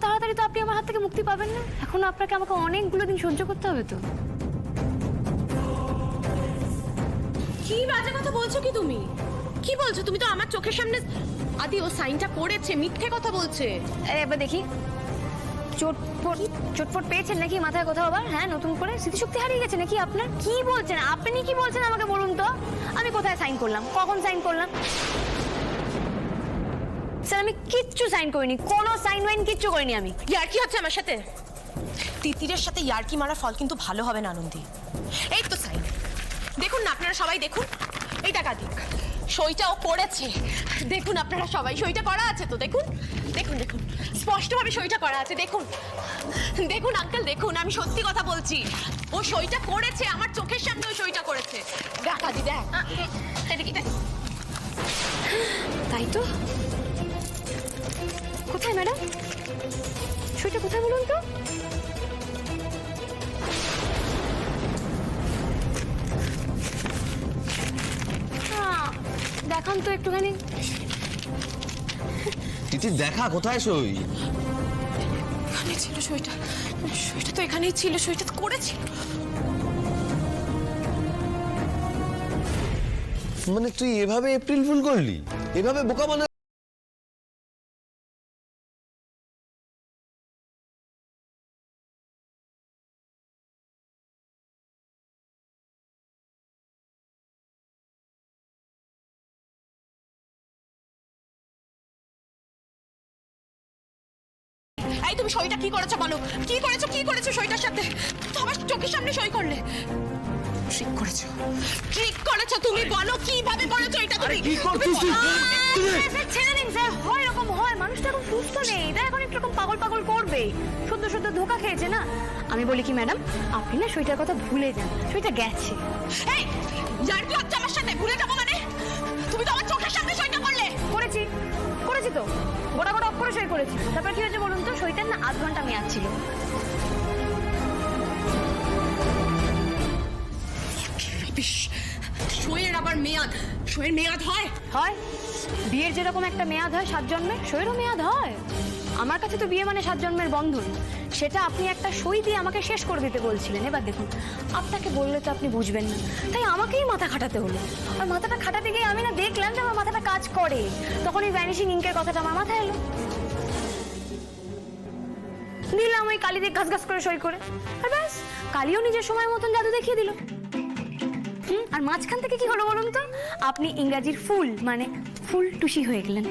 তাড়াতাড়ি তো আপনি আমার হাত থেকে মুক্তি পাবেন না। এখন আপনাকে আমাকে অনেকগুলো দিন সহ্য করতে হবে তো। কি বাজে কথা বলছো কি তুমি? কি বলছো তুমি? তো আমার চোখের সামনে আদি ও সাইনটা করেছে, মিথ্যে কথা বলছে। এবার দেখি, চোটফোট পেয়েছেন নাকি মাথায় কোথাও আবার? হ্যাঁ, নতুন করে স্মৃতিশক্তি হারিয়ে গেছে নাকি আপনার? কি বলছেন আপনি? কি বলছেন আমাকে বলুন তো। আমি কোথায় সাইন করলাম, কখন সাইন করলাম? স্যার আমি কিচ্ছু সাইন করিনি, কোনো সাইন ওয়াইন কিচ্ছু করিনি আমি। ইয়ার্কি হচ্ছে আমার সাথে? তিতিরের সাথে ইয়ার্কি মারা ফল কিন্তু ভালো হবে না আনন্দী। এই তো সাইন, দেখুন না আপনারা সবাই, দেখুন এই টাকা দিক সইটাও করেছে। দেখুন আপনারা সবাই, সইটা করা আছে তো, দেখুন দেখুন দেখুন স্পষ্টভাবে সইটা করা আছে। দেখুন দেখুন আঙ্কেল, দেখুন আমি সত্যি কথা বলছি, ও সইটা করেছে, আমার চোখের সামনে ও সইটা করেছে। দেখ আদি দেখ, এদিকে দেখ। তাই তো। কোথায় ম্যাডাম সইটা, কোথায় বলুন তো? দেখান তো একটুখানি। তিতির দেখা, কোথায় সই? এখানে ছিল সইটা, সইটা তো এখানেই ছিল, সইটা তো করেছি। মানে তুই এভাবে এপ্রিল ফুল করলি, এভাবে বোকা বানা? এই তুমি সইটা কি করেছো বলো, কি করেছো, কি করেছো সইটার সাথে? তো আমার চোখের সামনে সই করলে। ঠিক করেছো, ঠিক করেছো, তুমি বলো কিভাবে করেছো এটা তুমি? কি করছিস তুই? ছেড়ে দিন স্যার, হয় এরকম হয়, মানুষটা এখন সুস্থ নেই, তাই এখন একটু এরকম পাগল পাগল করবে, সদ্য সদ্য ধোকা খেয়েছে না। আমি বলি কি ম্যাডাম, আপনি না সইটার কথা ভুলে যান, সইটা গেছে। এই যার কি হচ্ছে আমার সাথে? ভুলে যাবো মানে? তুমি তো আমার চোখের সামনে সইটা করলে। করেছি করেছি তো, গোটা গোটা অক্ষরে সই করেছি। তারপর কি হয়েছে বলুন তো? সইটার না 8 ঘন্টা মেয়াদ ছিল। সইয়ের আবার মেয়াদ? সইয়ের মেয়াদ হয়? হয়, বিয়ের যেরকম একটা মেয়াদ হয় 7 জন্মের, সইয়েরও মেয়াদ হয়। আমার কাছে তো বিয়ে মানে 7 জন্মের বন্ধন, সেটা আপনি একটা সই দিয়ে আমাকে শেষ করে দিতে বলছিলেন। এবার দেখুন, আপনাকে বললে তো আপনি বুঝবেন না, তাই আমাকেই মাথা খাটাতে হলো। আর মাথাটা খাটাতে গিয়ে আমি না দেখলাম যে আমার মাথাটা কাজ করে, তখন এই ভ্যানিশিং ইঙ্কের কথাটা আমার মাথায় এলো। দিলাম ওই কালি দিয়ে ঘাস ঘাস করে সই করে, আর ব্যাস, কালিও নিজের সময় মতন জাদু দেখিয়ে দিল। আর মাঝখান থেকে কি হলো বলুন তো? আপনি ইংরাজির ফুল মানে ফুল টুসি হয়ে গেলেন।